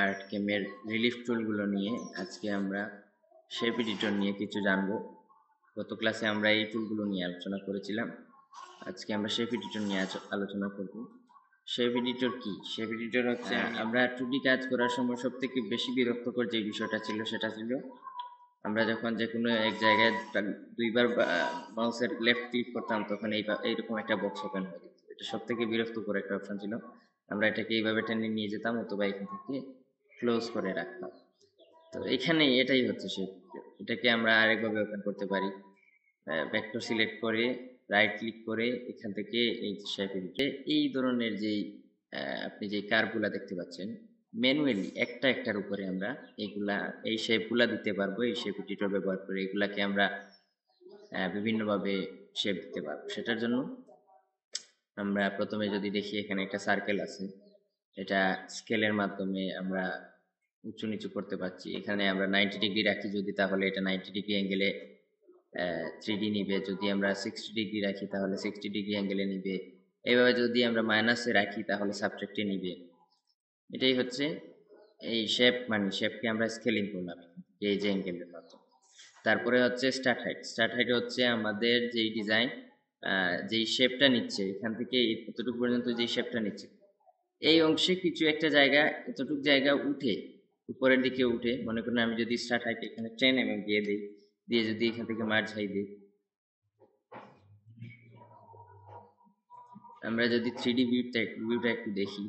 আর্টকেমের relief টুলগুলো নিয়ে আজকে আমরা শেপ এডিটর নিয়ে কিছু জানবো। গত ক্লাসে আমরা এই টুলগুলো নিয়ে আলোচনা করেছিলাম। আজকে আমরা শেপ এডিটর নিয়ে আলোচনা করব। শেপ এডিটর কি? শেপ এডিটর হচ্ছে আমরা 2D কাজ করার সময় সবথেকে বেশি বিরক্তকর যে বিষয়টা ছিল সেটা ছিল আমরা যখন যে কোনো এক জায়গায় দুইবার মাউসের লেফট ক্লিক করতাম তখন এইরকম একটা বক্স ওপেন হয়ে যেত। এটা সবথেকে বিরক্তকর একটা অপশন ছিল। আমরা এটাকে এইভাবে টেনে নিয়ে যেতাম অথবা এখান থেকে ক্লোজ করে রাখতাম। তো এখানে এটাই হচ্ছে এটাকে আমরা আরেকভাবে ওপেন করতে পারি। ভেক্টর সিলেক্ট করে রাইট ক্লিক করে এখান থেকে এই শেপ এডিটে এই ধরনের যেই আপনি যে কার্ভগুলা দেখতে পাচ্ছেন ম্যানুয়ালি একটা একটার উপরে আমরা এই শেপগুলা দিতে পারবো। এই শেপ এডিটর ব্যবহার করে এগুলাকে আমরা বিভিন্নভাবে শেপ দিতে পারবো। সেটার জন্য আমরা প্রথমে যদি দেখি এখানে একটা সার্কেল আছে, এটা স্কেলের মাধ্যমে আমরা উঁচু নিচু করতে পারছি। এখানে আমরা 90 ডিগ্রি রাখি যদি, তাহলে এটা 90 ডিগ্রি অ্যাঙ্গেলে 3D নিবে। যদি আমরা 60 ডিগ্রি রাখি তাহলে 60 ডিগ্রি অ্যাঙ্গেলে নিবে। এইভাবে যদি আমরা মাইনাসে রাখি তাহলে সাবট্রাক্টে নিবে। এটাই হচ্ছে এই শেপকে আমরা স্কেলিং করলাম এই যে অ্যাঙ্গেলের মাধ্যমে। তারপরে হচ্ছে স্টার্ট হাইট। স্টার্ট হাইট হচ্ছে আমাদের যেই ডিজাইন যেই শেপটা নিচ্ছে এখান থেকে এতটুকু পর্যন্ত যেই শেপটা নিচ্ছে এই অংশে কিছু একটা জায়গা এতটুকু জায়গা উঠে উপরের দিকে উঠে, মনে করেন আমি যদি স্টার্ট হাইট এখানে 10 mm দিয়ে দিই, দিয়ে যদি এখান থেকে মার্জ হাই দিই, আমরা যদি 3D ভিউটা একটু দেখি,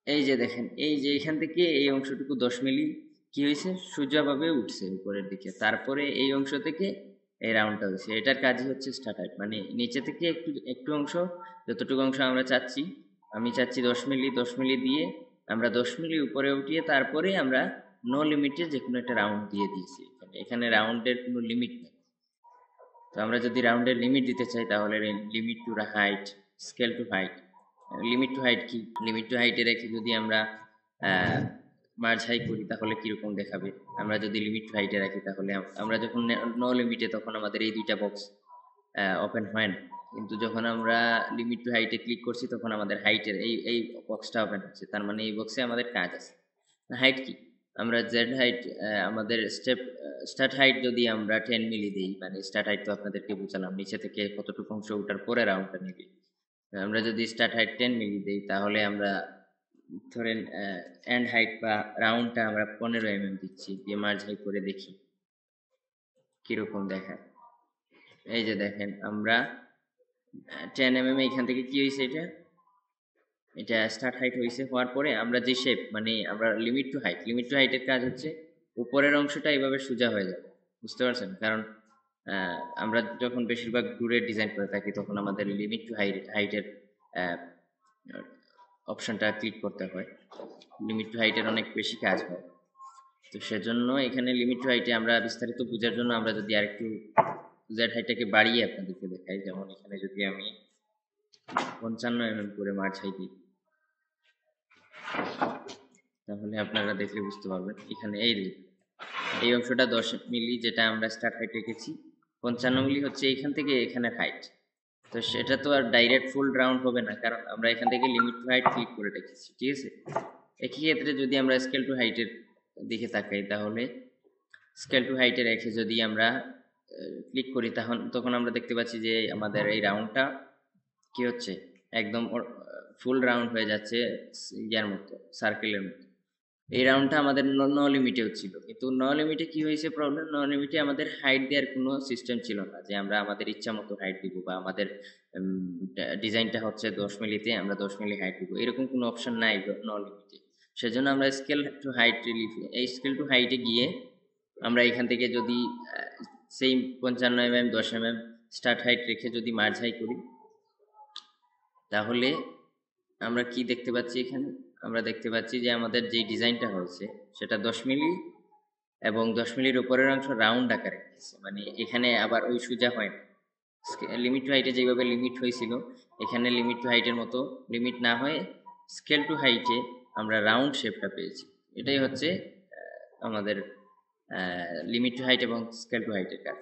এই যে দেখেন এই যে এখান থেকে এই অংশটুকু 10 মিলি কি হয়েছে সোজাভাবে উঠছে উপরের দিকে। তারপরে এই অংশ থেকে এই রাউন্ডটা হয়েছে। এটার কাজই হচ্ছে স্টার্ট হাইট, মানে নিচে থেকে একটু একটু অংশ, যতটুকু অংশ আমরা চাচ্ছি, আমি চাচ্ছি 10 মিলি দিয়ে আমরা 10 মিলি উপরে উঠিয়ে তারপরে আমরা নো লিমিটে যে কোনো একটা রাউন্ড দিয়ে দিয়েছি। এখানে রাউন্ডের কোনো লিমিট নেই। তো আমরা যদি রাউন্ডের লিমিট দিতে চাই তাহলে limit to height, scale to height. Limit to height কি? লিমিট টু হাইটে রেখে যদি আমরা মার্জ হাই করি তাহলে কিরকম দেখাবে। আমরা যদি লিমিট টু হাইটে রাখি তাহলে আমরা যখন নো লিমিটে তখন আমাদের এই দুইটা বক্স ওপেন হয় না, কিন্তু যখন আমরা লিমিট টু হাইটে ক্লিক করছি তখন আমাদের হাইটের এই বক্সটা ওপেন হচ্ছে। তার মানে এই বক্সে আমাদের কাজ আছে। হাইট কি? আমরা জেড হাইট আমাদের স্টার্ট হাইট যদি আমরা 10 মিলি দিই, মানে স্টার্ট হাইট তো আপনাদেরকে বুঝালাম নিচে থেকে কতটুকু অংশ ওঠার পরে রাউন্ডটা নিবি। আমরা যদি স্টার্ট হাইট 10 মিলি দিই তাহলে আমরা ধরেন এন্ড হাইট বা রাউন্ডটা আমরা 15 mm দিচ্ছি, দিয়ে মার্জ হাই করে দেখি কিরকম দেখায়। এই যে দেখেন আমরা 10 mm এখান থেকে কি হয়েছে, এটা স্টার্ট হাইট হয়েছে। হওয়ার পরে আমরা যে শেপ মানে আমরা লিমিট টু হাইটের কাজ হচ্ছে উপরের অংশটা এইভাবে সোজা হয়ে যাবে, বুঝতে পারছেন? কারণ আমরা যখন বেশিরভাগ দূরে ডিজাইন করে থাকি তখন আমাদের লিমিট টু হাইটের অপশনটা ক্লিক করতে হয়। লিমিট টু হাইটের অনেক বেশি কাজ হয়। তো সেজন্য এখানে লিমিট টু হাইটে আমরা বিস্তারিত বোঝার জন্য আমরা যদি আরেকটু জেড হাইটটাকে বাড়িয়ে আপনাদেরকে দেখাই, যেমন এখানে যদি আমি 55 mm করে মার্চ হাই দিই তাহলে আপনারা দেখলে বুঝতে পারবেন। এখানে এই অংশটা 10 মিলি যেটা আমরা স্টার্ট হাইট রেখেছি, 55 মিলি হচ্ছে এখান থেকে এখানের হাইট। তো সেটা তো আর ডাইরেক্ট ফুল রাউন্ড হবে না, কারণ আমরা এখান থেকে লিমিট টু হাইট ক্লিক করে রেখেছি, ঠিক আছে? একই ক্ষেত্রে যদি আমরা স্কেল টু হাইটের দিকে তাকাই তাহলে স্কেল টু হাইটে রেখে যদি আমরা ক্লিক করি তখন আমরা দেখতে পাচ্ছি যে আমাদের এই রাউন্ডটা কি হচ্ছে, একদম ফুল রাউন্ড হয়ে যাচ্ছে ইয়ার মতো, সার্কেলের মতো। এই রাউন্ডটা আমাদের নো লিমিটেও ছিল, কিন্তু নো লিমিটে কি হয়েছে প্রবলেম, নো লিমিটে আমাদের হাইট দেওয়ার কোনো সিস্টেম ছিল না, যে আমরা আমাদের ইচ্ছা মতো হাইট দিব বা আমাদের ডিজাইনটা হচ্ছে 10 মিলিতে আমরা 10 মিলি হাইট দিব, এরকম কোনো অপশন নাই নো লিমিটে। সেজন্য আমরা স্কেল টু হাইট এই স্কেল টু হাইটে গিয়ে আমরা এখান থেকে যদি সেই 55 mm 10 mm স্টার্ট হাইট রেখে যদি মার্জ হাই করি তাহলে আমরা কি দেখতে পাচ্ছি, এখানে আমরা দেখতে পাচ্ছি যে আমাদের যে ডিজাইনটা হয়েছে সেটা 10 মিলি এবং 10 মিলির উপরের অংশ রাউন্ড আকারে হয়েছে, মানে এখানে আবার ওই সোজা হয় না। লিমিট টু হাইটে যেভাবে লিমিট হয়েছিল এখানে লিমিট টু হাইটের মতো লিমিট না হয়ে স্কেল টু হাইটে আমরা রাউন্ড শেপটা পেয়েছি। এটাই হচ্ছে আমাদের লিমিট টু হাইট এবং স্কেল টু হাইটের কাজ।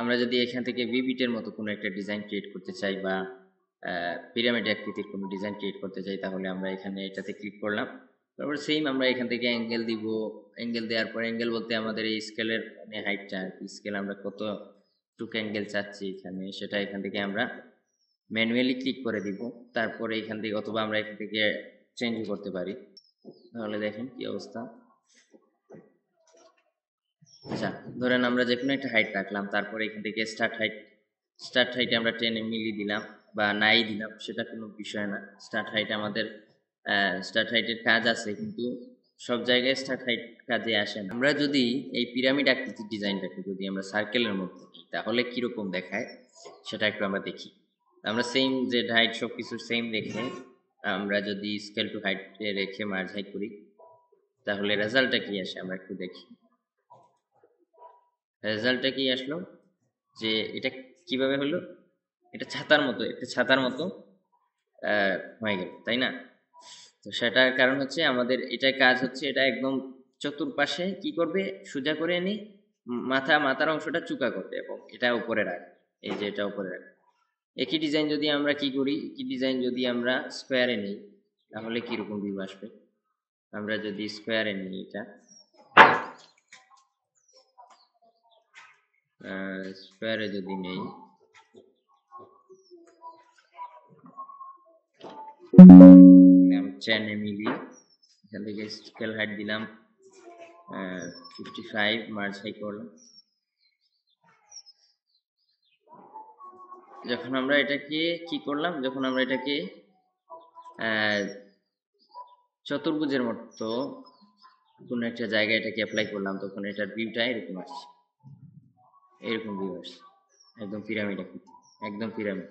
আমরা যদি এখান থেকে ভিবিটের মতো কোনো একটা ডিজাইন ক্রিয়েট করতে চাই বা পিরামিড আকৃতির কোনো ডিজাইন ক্রিয়েট করতে চাই, তাহলে আমরা এখানে এটাতে ক্লিক করলাম। তারপর সেম আমরা এখান থেকে অ্যাঙ্গেল দিব। অ্যাঙ্গেল দেওয়ার পর অ্যাঙ্গেল বলতে আমাদের এই স্কেলের মানে হাইটটা আর কি, স্কেল আমরা কত টুক অ্যাঙ্গেল চাচ্ছি এখানে, সেটা এখান থেকে আমরা ম্যানুয়ালি ক্লিক করে দিব। তারপরে এখান থেকে অথবা আমরা এখান থেকে চেঞ্জও করতে পারি। তাহলে দেখেন কি অবস্থা। আচ্ছা, ধরেন আমরা যে কোনো একটা হাইট রাখলাম, তারপরে এখান থেকে স্টার্ট হাইটে আমরা 10 মিলিয়ে দিলাম বা নাই দিলাম, সেটা কোনো বিষয় না। স্টার্ট হাইট আমাদের স্টার্ট হাইটের কাজ আছে, কিন্তু সব জায়গায় স্টার্ট হাইট কাজে আসে না। আমরা যদি এই পিরামিড আকৃতির ডিজাইনটাকে যদি আমরা সার্কেলের মধ্যে নিই, তাহলে কিরকম দেখায় সেটা একটু আমরা দেখি। আমরা সেম যে হাইট সব কিছু সেম রেখে আমরা যদি স্কেল টু হাইট রেখে মার্জ হাইট করি, তাহলে রেজাল্টটা কি আসে আমরা একটু দেখি। রেজাল্টটা কি আসলো, যে এটা কিভাবে হলো, এটা ছাতার মতো, একটা ছাতার মতো হয়ে গেল, তাই না? তো সেটার কারণ হচ্ছে আমাদের এটার কাজ হচ্ছে, এটা একদম চতুর্পাশে কি করবে, সোজা করে এনে মাথার অংশটা চুকা করবে এবং এটা উপরে রাখবে। এই যে এটা উপরে রাখবে। একই ডিজাইন যদি আমরা কি করি, একই ডিজাইন যদি আমরা স্কোয়ারে নিই, তাহলে কিরকম ভিউ আসবে। আমরা যদি স্কোয়ারে নিই, এটা স্কোয়ারে যদি নেই, দিলাম 10 মিলি, এখান থেকে স্কেল হাইট দিলাম 55, মার্জ হাই করলাম। যখন আমরা এটাকে কি করলাম, যখন আমরা এটাকে চতুর্ভুজের মতো কোনো একটা জায়গায় এটাকে অ্যাপ্লাই করলাম, তখন এটার ভিউটা এরকম আসছে, এরকম ভিউ আসছে, একদম পিরামিড, একদম পিরামিড।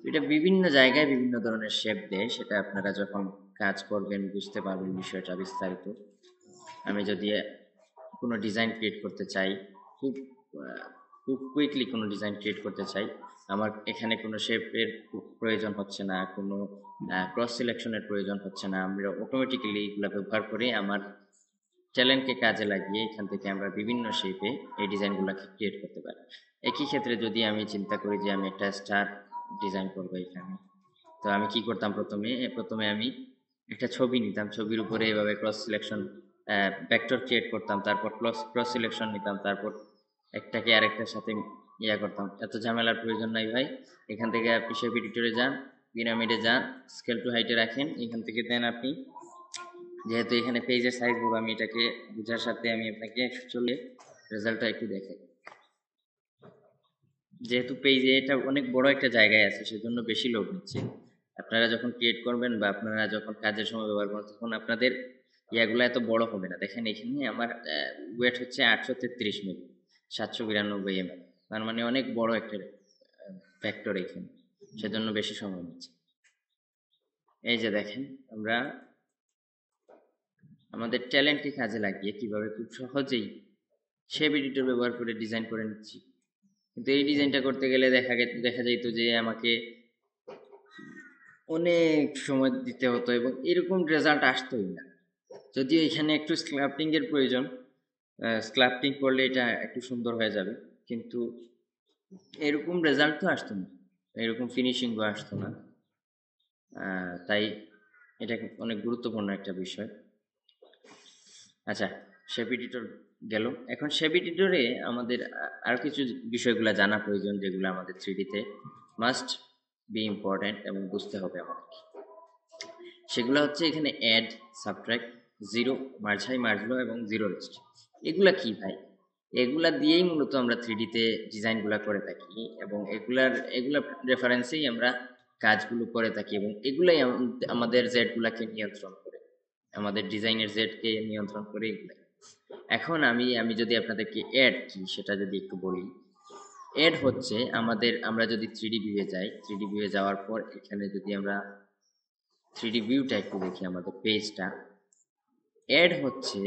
এটা বিভিন্ন জায়গায় বিভিন্ন ধরনের শেপ দেয়, সেটা আপনারা যখন কাজ করবেন বুঝতে পারবেন বিষয়টা বিস্তারিত। আমি যদি কোনো ডিজাইন ক্রিয়েট করতে চাই, খুব কুইকলি কোনো ডিজাইন ক্রিয়েট করতে চাই, আমার এখানে কোনো শেপের প্রয়োজন হচ্ছে না, কোনো ক্রস সিলেকশনের প্রয়োজন হচ্ছে না। আমরা অটোমেটিক্যালি এগুলো ব্যবহার করে আমার ট্যালেন্টকে কাজে লাগিয়ে এখান থেকে আমরা বিভিন্ন শেপে এই ডিজাইনগুলোকে ক্রিয়েট করতে পারি। একই ক্ষেত্রে যদি আমি চিন্তা করি যে আমি একটা স্টার ডিজাইন করবো এখানে, তো আমি কি করতাম, প্রথমে আমি একটা ছবি নিতাম, ছবির উপরে এভাবে ক্রস সিলেকশন ভেক্টর ক্রিয়েট করতাম, তারপর ক্রস সিলেকশন নিতাম, তারপর একটাকে আরেকটার সাথে ইয়া করতাম। এত ঝামেলার প্রয়োজন নাই ভাই। এখান থেকে আপনি শেপ এডিটরে যান, পিরামিডে যান, স্কেল টু হাইটে রাখেন, এখান থেকে দেন আপনি, যেহেতু এখানে পেজের সাইজ বলবো, আমি এটাকে বুঝার সাথে আমি আপনাকে চলে রেজাল্টটা একটু দেখাই। যেহেতু পেজে এটা অনেক বড় একটা জায়গায় আছে, সেজন্য বেশি লোড নিচ্ছে। আপনারা যখন ক্রিয়েট করবেন বা আপনারা যখন কাজের সময় ব্যবহার করবেন, তখন আপনাদের ইয়াগুলো এত বড় হবে না। দেখেন এখানে আমার ওয়েট হচ্ছে 833 মিলি, 792 ml, তার মানে অনেক বড় একটা ফ্যাক্টর এখানে, সেজন্য বেশি সময় নিচ্ছে। এই যে দেখেন, আমরা আমাদের ট্যালেন্টকে কাজে লাগিয়ে কিভাবে খুব সহজেই শেপ এডিটর ব্যবহার করে ডিজাইন করে নিচ্ছি। কিন্তু এই ডিজাইনটা করতে গেলে দেখা যাইতো যে আমাকে অনেক সময় দিতে হতো এবং এরকম রেজাল্ট আসতোই না। যদিও এখানে একটু স্ক্লাপটিং এর প্রয়োজন, স্ক্লাপটিং করলে এটা একটু সুন্দর হয়ে যাবে, কিন্তু এরকম রেজাল্ট তো আসতো না, এরকম ফিনিশিংও আসতো না। তাই এটা অনেক গুরুত্বপূর্ণ একটা বিষয়। আচ্ছা, শেপ এডিটর গেল। এখন শেপ এডিটরে আমাদের আরো কিছু বিষয়গুলো জানা প্রয়োজন, যেগুলো আমাদের 3D-তে মাস্ট বি ইম্পর্টেন্ট এবং বুঝতে হবে আমাদেরকে। সেগুলো হচ্ছে এখানে add, subtract, zero, merge high, merge low এবং জিরো রেস্ট। এগুলা কি ভাই? এগুলা দিয়েই মূলত আমরা 3D-তে ডিজাইনগুলো করে থাকি এবং এগুলার রেফারেন্সেই আমরা কাজগুলো করে থাকি এবং এগুলাই আমাদের জেডগুলাকে নিয়ন্ত্রণ করে, আমাদের ডিজাইনের জেডকে নিয়ন্ত্রণ করে এগুলো। এখন আমি যদি আপনাদেরকে অ্যাড কি সেটা যদি একটু বলি। অ্যাড হচ্ছে আমরা যদি 3D ভিউয়ে যাই, 3D ভিউয়ে যাওয়ার পর এখানে যদি আমরা 3D ভিউটা একটু দেখি, আমাদের পেজটা অ্যাড হচ্ছে,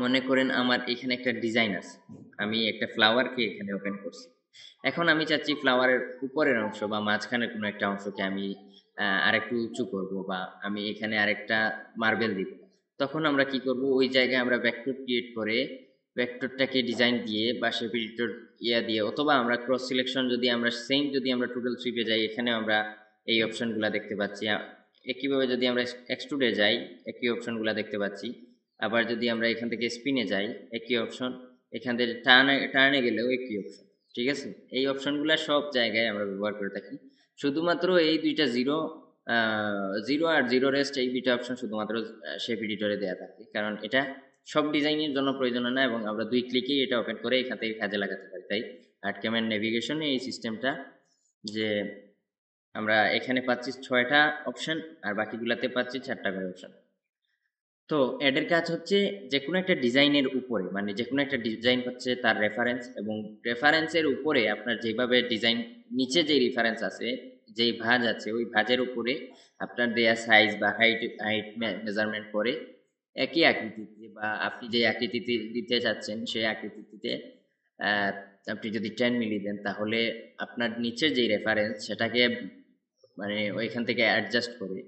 মনে করেন আমার এখানে একটা ডিজাইন আছে, আমি একটা ফ্লাওয়ারকে এখানে ওপেন করছি। এখন আমি চাচ্ছি ফ্লাওয়ারের উপরের অংশ বা মাঝখানের কোনো একটা অংশকে আমি আরেকটু উঁচু করব, বা আমি এখানে আরেকটা মার্বেল দিব। তখন আমরা কি করব, ওই জায়গায় আমরা ভেক্টর ক্রিয়েট করে ভেক্টরটাকে ডিজাইন দিয়ে বা শেপ এডিটর দিয়ে, অথবা আমরা ক্রস সিলেকশন যদি আমরা যদি আমরা টোটাল সুইপে যাই, এখানে আমরা এই অপশনগুলো দেখতে পাচ্ছি। একইভাবে যদি আমরা এক্সট্রুডে যাই, একই অপশনগুলো দেখতে পাচ্ছি। আবার যদি আমরা এখান থেকে স্পিনে যাই, একই অপশন। এখান থেকে টার্নে গেলেও একই অপশন। ঠিক আছে, এই অপশনগুলো সব জায়গায় আমরা ব্যবহার করে থাকি। শুধুমাত্র এই দুইটা জিরো আর জিরো রেস্ট, এই দুইটা অপশন শুধুমাত্র শেপ এডিটরে দেওয়া থাকে, কারণ এটা সব ডিজাইনের জন্য প্রয়োজন না, এবং আমরা 2 ক্লিকেই এটা ওপেন করে এখান থেকে কাজে লাগাতে পারি। তাই আর্টক্যামের নেভিগেশনে এই সিস্টেমটা, যে আমরা এখানে পাচ্ছি 6টা অপশন আর বাকিগুলাতে পাচ্ছি 4টা করে অপশন। তো এডের কাজ হচ্ছে যে কোনো একটা ডিজাইনের উপরে, মানে যে কোনো একটা ডিজাইন হচ্ছে তার রেফারেন্স, এবং রেফারেন্সের উপরে আপনার যেভাবে ডিজাইন নিচে যে রেফারেন্স আছে, যেই ভাঁজ আছে, ওই ভাঁজের উপরে আপনার দেয়া সাইজ বা হাইট মেজারমেন্ট করে একই আকৃতিতে, বা আপনি যে আকৃতিতে দিতে চাচ্ছেন সেই আকৃতিতে আপনি যদি 10 মিলি দেন, তাহলে আপনার নিচের যে রেফারেন্স সেটাকে মানে ওইখান থেকে অ্যাডজাস্ট করে,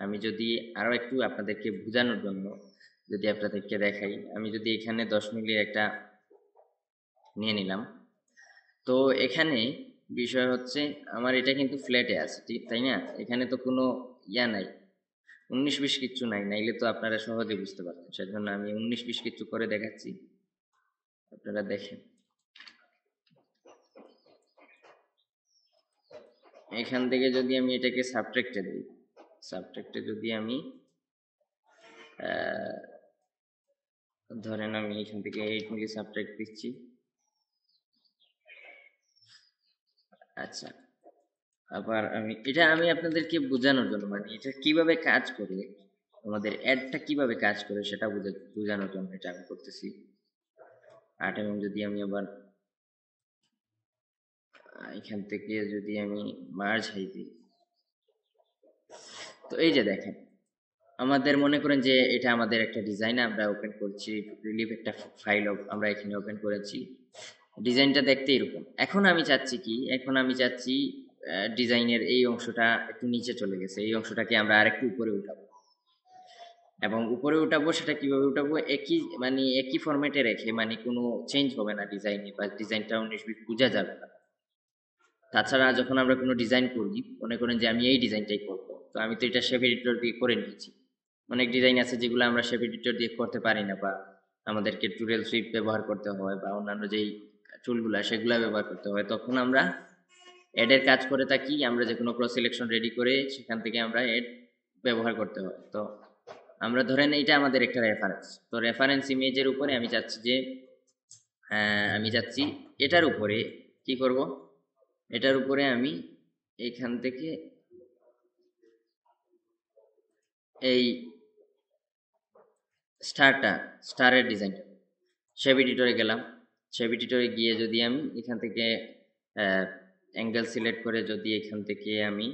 আমি যদি আরো একটু আপনাদেরকে বোঝানোর জন্য যদি আপনাদেরকে দেখাই, আমি যদি এখানে 10 মিলির একটা নিয়ে নিলাম, তো এখানে বিষয় হচ্ছে আমার এটা কিন্তু ফ্ল্যাটে আছে, ঠিক তাই না? এখানে তো কোনো ইয়া নাই, 19-20 কিচ্ছু নাই, নাইলে তো আপনারা সহজে বুঝতে পারতেন। সেজন্য আমি 19-20 কিচ্ছু করে দেখাচ্ছি, আপনারা দেখেন। এখান থেকে যদি আমি এটাকে সাবট্রাক্টে দিই, সাবট্রাক্টে যদি আমি ধরেন আমি এখান থেকে 8 মিলি সাবট্রাক্ট দিচ্ছি। আচ্ছা, আবার আমি আপনাদেরকে বোঝানোর জন্য, মানে এটা কিভাবে কাজ করে, আমাদের অ্যাডটা কিভাবে কাজ করে সেটা বোঝানোর জন্য এটা আমি করতেছি। 8 mm যদি আমি আবার এখান থেকে যদি আমি মার্জ হাই দিই, তো এই যে দেখেন, আমাদের মনে করেন যে এটা আমাদের একটা ডিজাইন আমরা ওপেন করছি, রিলিফ একটা ফাইল আমরা এখানে ওপেন করেছি, ডিজাইনটা দেখতে এরকম। এখন আমি চাচ্ছি ডিজাইনের এই অংশটা একটু নিচে চলে গেছে, এই অংশটাকে আমরা আরেকটু উপরে উঠাবো, এবং উপরে উঠাবো সেটা কিভাবে উঠাবো, একই ফরম্যাটে রেখে, মানে কোনো চেঞ্জ হবে না ডিজাইনে, বা ডিজাইনটা 19-20 বোঝা যাবে না। তাছাড়া যখন আমরা কোনো ডিজাইন করি, মনে করেন যে আমি এই ডিজাইনটাই করবো, তো আমি তো এটা শেপ এডিটর দিয়ে করে নিয়েছি। অনেক ডিজাইন আছে যেগুলো আমরা শেপ এডিটর দিয়ে করতে পারি না, বা আমাদেরকে টুরেল সুইপ ব্যবহার করতে হয়, বা অন্যান্য যেই টুলগুলা সেগুলা ব্যবহার করতে হয়। তখন আমরা অ্যাডের কাজ করে থাকি, আমরা যে কোনো ক্রস সিলেকশন রেডি করে সেখান থেকে আমরা অ্যাড ব্যবহার করতে হয়। তো আমরা ধরেন এইটা আমাদের একটা রেফারেন্স, তো রেফারেন্স ইমেজের উপরে আমি চাচ্ছি এটার উপরে কি করব, এটার উপরে আমি এখান থেকে এই স্টারের ডিজাইনটা শেপ এডিটরে গেলাম, শেপ এডিটরে গিয়ে যদি আমি এখান থেকে অ্যাঙ্গেল সিলেক্ট করে যদি এখান থেকে আমি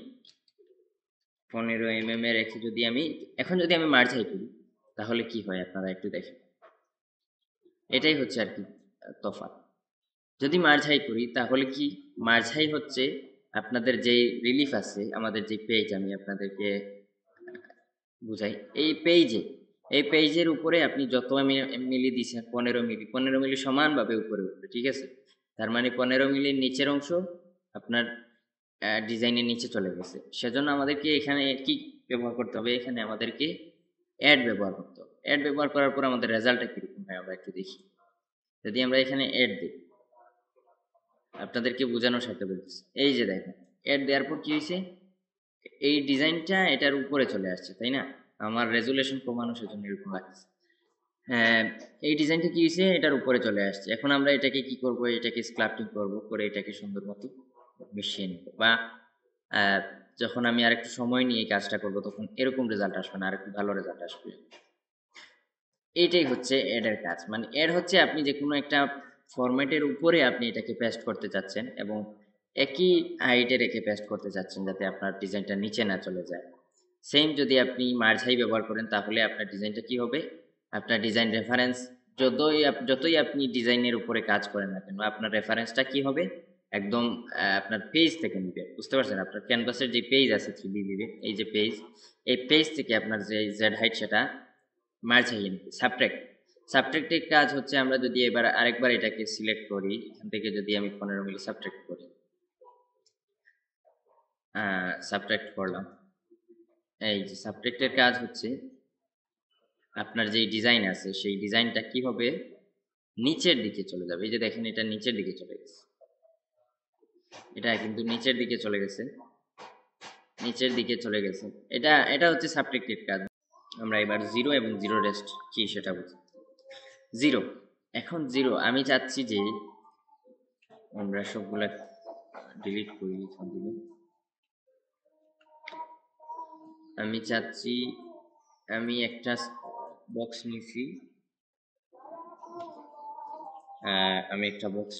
15 mm রেখে যদি আমি এখন যদি আমি মার্জ হাই করি, তাহলে কি হয় আপনারা একটু দেখেন। এটাই হচ্ছে আর কি তফাৎ। যদি মার্জ হাই করি তাহলে কি, মার্জ হাই হচ্ছে আপনাদের যে রিলিফ আছে, আমাদের যে পেজ, আমি আপনাদেরকে বুঝাই, এই পেজের উপরে আপনি যত মিলি দিচ্ছেন, 15 মিলি সমানভাবে উপরে উঠবে, ঠিক আছে? তার মানে 15 মিলির নিচের অংশ আপনার ডিজাইনের নিচে চলে গেছে। সেজন্য আমাদেরকে এখানে কি ব্যবহার করতে হবে, এখানে আমাদেরকে অ্যাড ব্যবহার করতে হবে। অ্যাড ব্যবহার করার পর আমাদের রেজাল্টটা কিরকম হয় আমরা একটু দেখি। যদি আমরা এখানে অ্যাড দিই, আপনাদেরকে বোঝানোর সাথে বলতেছি, এই যে দেখেন অ্যাড দেওয়ার পর কি হয়েছে, এই ডিজাইনটা এটার উপরে চলে আসছে, তাই না? আমার রেজুলেশন কমানো, সেজন্য এরকম লাগছে। হ্যাঁ, এই ডিজাইনটা কি হয়েছে, এটার উপরে চলে আসছে। এখন আমরা এটাকে কি করব, এটাকে স্ক্লাপটিং করব, করে এটাকে সুন্দর মতো মিশিয়ে নেব, বা যখন আমি আরেকটু সময় নিয়ে এই কাজটা করব, তখন এরকম রেজাল্ট আসবে না, আরেকটু ভালো রেজাল্ট আসবে। এইটাই হচ্ছে অ্যাডের কাজ। মানে অ্যাড হচ্ছে আপনি যে কোনো একটা ফরম্যাটের উপরে আপনি এটাকে পেস্ট করতে চাচ্ছেন, এবং একই হাইটে রেখে পেস্ট করতে চাচ্ছেন, যাতে আপনার ডিজাইনটা নিচে না চলে যায়। সেম যদি আপনি মার্জ হাই ব্যবহার করেন, তাহলে আপনার ডিজাইনটা কি হবে, আপনার ডিজাইন রেফারেন্স যতই আপনি ডিজাইনের উপরে কাজ করেন না কেন, আপনার রেফারেন্সটা কি হবে, একদম আপনার পেজ থেকে নিবে। বুঝতে পারছেন? আপনার ক্যানভাসের যে পেজ আছে 3D ভিউয়ে, এই যে পেজ, এই পেজ থেকে আপনার যে জেড হাইট সেটা মার্জ হাইয়ে নিবে, সাবট্রাক্টের কাজ হচ্ছে আমরা যদি এবার আরেকবার এটাকে সিলেক্ট করি, এখান থেকে যদি আমি 15 মিলি সাবট্রাক্ট করি, সাবট্রাক্ট করলাম। এই যে সাবট্রাক্টের কাজ হচ্ছে আপনার যেই ডিজাইন আছে সেই ডিজাইনটা কি হবে, নিচের দিকে চলে যাবে। এই যে দেখেন এটা নিচের দিকে চলে গেছে, এটা কিন্তু নিচের দিকে চলে গেছে, নিচের দিকে চলে গেছে। এটা হচ্ছে সাবট্রাক্টের কাজ। আমরা এবার জিরো এবং জিরো রেস্ট কি সেটা বুঝি। জিরো, এখন জিরো আমি চাচ্ছি যে আমরা সবগুলা ডিলিট করি। এখান থেকে আমি চাচ্ছি, আমি একটা বক্স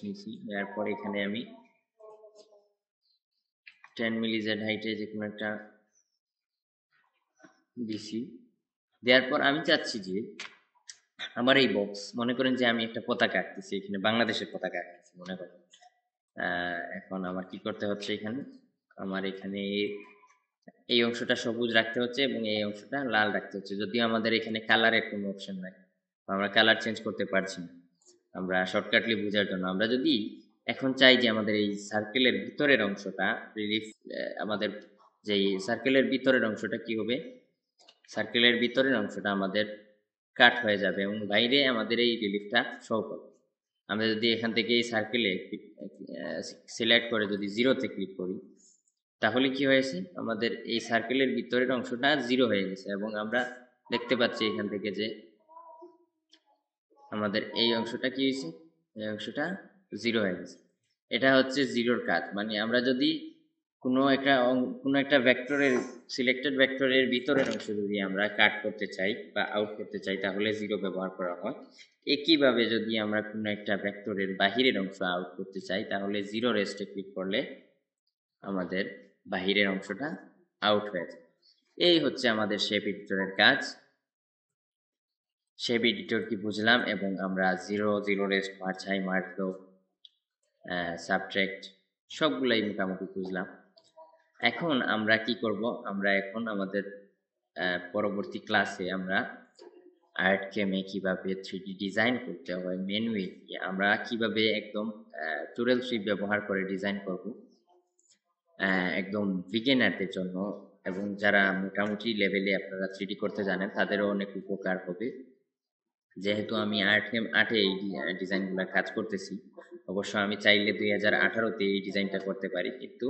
নিছি, এরপর এখানে আমি 10 মিলি জেড হাইটে যে কোনো একটা দিছি। দেওয়ার পর আমি চাচ্ছি যে আমার এই বক্স, মনে করেন যে আমি একটা পতাকা আঁকতেছি, এখানে বাংলাদেশের পতাকা আঁকতেছি মনে করেন। এখন আমার কি করতে হচ্ছে, এখানে আমার এখানে এই অংশটা সবুজ রাখতে হচ্ছে এবং এই অংশটা লাল রাখতে হচ্ছে, যদিও আমাদের এখানে কালারের কোনো অপশন নাই, আমরা কালার চেঞ্জ করতে পারছি না। আমরা শর্টকাটলি বোঝার জন্য আমরা যদি এখন চাই যে আমাদের এই সার্কেলের ভিতরের অংশটা রিলিফ, আমাদের যেই সার্কেলের ভিতরের অংশটা কি হবে, সার্কেলের ভিতরের অংশটা আমাদের কাট হয়ে যাবে এবং বাইরে আমাদের এই রিলিফটা শো করবে। আমরা যদি এখান থেকে এই সার্কেলে সিলেক্ট করে যদি জিরোতে ক্লিক করি, তাহলে কি হয়েছে, আমাদের এই সার্কেলের ভিতরের অংশটা জিরো হয়ে গেছে এবং আমরা দেখতে পাচ্ছি এখান থেকে যে আমাদের এই অংশটা কি হয়েছে, এই অংশটা জিরো হয়ে গেছে। এটা হচ্ছে জিরোর কাজ। মানে আমরা যদি কোনো একটা ভেক্টরের, সিলেক্টেড ভেক্টরের ভিতরের অংশ যদি আমরা কাট করতে চাই বা আউট করতে চাই, তাহলে জিরো ব্যবহার করা হয়। একইভাবে যদি আমরা কোনো একটা ভেক্টরের বাহিরের অংশ আউট করতে চাই, তাহলে জিরো রেস্টে ক্লিক করলে আমাদের বাহিরের অংশটা আউট হয়ে যায়। এই হচ্ছে আমাদের শেপ এডিটরের কাজ। শেপ এডিটর কি বুঝলাম, এবং আমরা জিরো, জিরো রেস্ট, মার্চাই, মার্কো, সাবট্রাক্ট সবগুলাই মোটামুটি বুঝলাম। এখন আমরা কি করব, আমরা এখন আমাদের পরবর্তী ক্লাসে আমরা আর্টকেমে কিভাবে 3D ডিজাইন করতে হয় ম্যানুয়ালি, আমরা কিভাবে একদম টুরেল 3 ব্যবহার করে ডিজাইন করব একদম বিগিনারদের জন্য, এবং যারা মোটামুটি লেভেলে আপনারা 3D করতে জানেন তাদেরও অনেক উপকার হবে। যেহেতু আমি আর্টকেম 8-এ এই ডিজাইনগুলো কাজ করতেছি, অবশ্য আমি চাইলে 2018-তে এই ডিজাইনটা করতে পারি, কিন্তু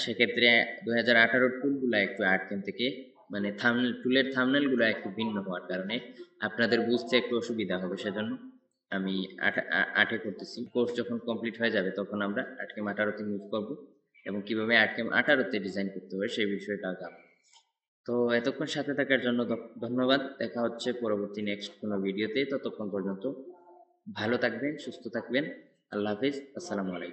সেক্ষেত্রে 2018-র টুলগুলো একটু আর্টকেম থেকে, মানে টুলের থাম্বনেলগুলো একটু ভিন্ন হওয়ার কারণে আপনাদের বুঝতে একটু অসুবিধা হবে, সেজন্য আমি 8-এ করতেছি। কোর্স যখন কমপ্লিট হয়ে যাবে তখন আমরা আর্টকেম 18-তে মুভ করব এবং কিভাবে আর্টকেম 18-তে ডিজাইন করতে হবে সেই বিষয়টা জানবো। তো এতক্ষণ সাথে থাকার জন্য ধন্যবাদ। দেখা হচ্ছে পরবর্তী নেক্সট কোনো ভিডিওতে। ততক্ষণ পর্যন্ত ভালো থাকবেন, সুস্থ থাকবেন। আল্লাহ হাফিজ, আসসালামু আলাইকুম।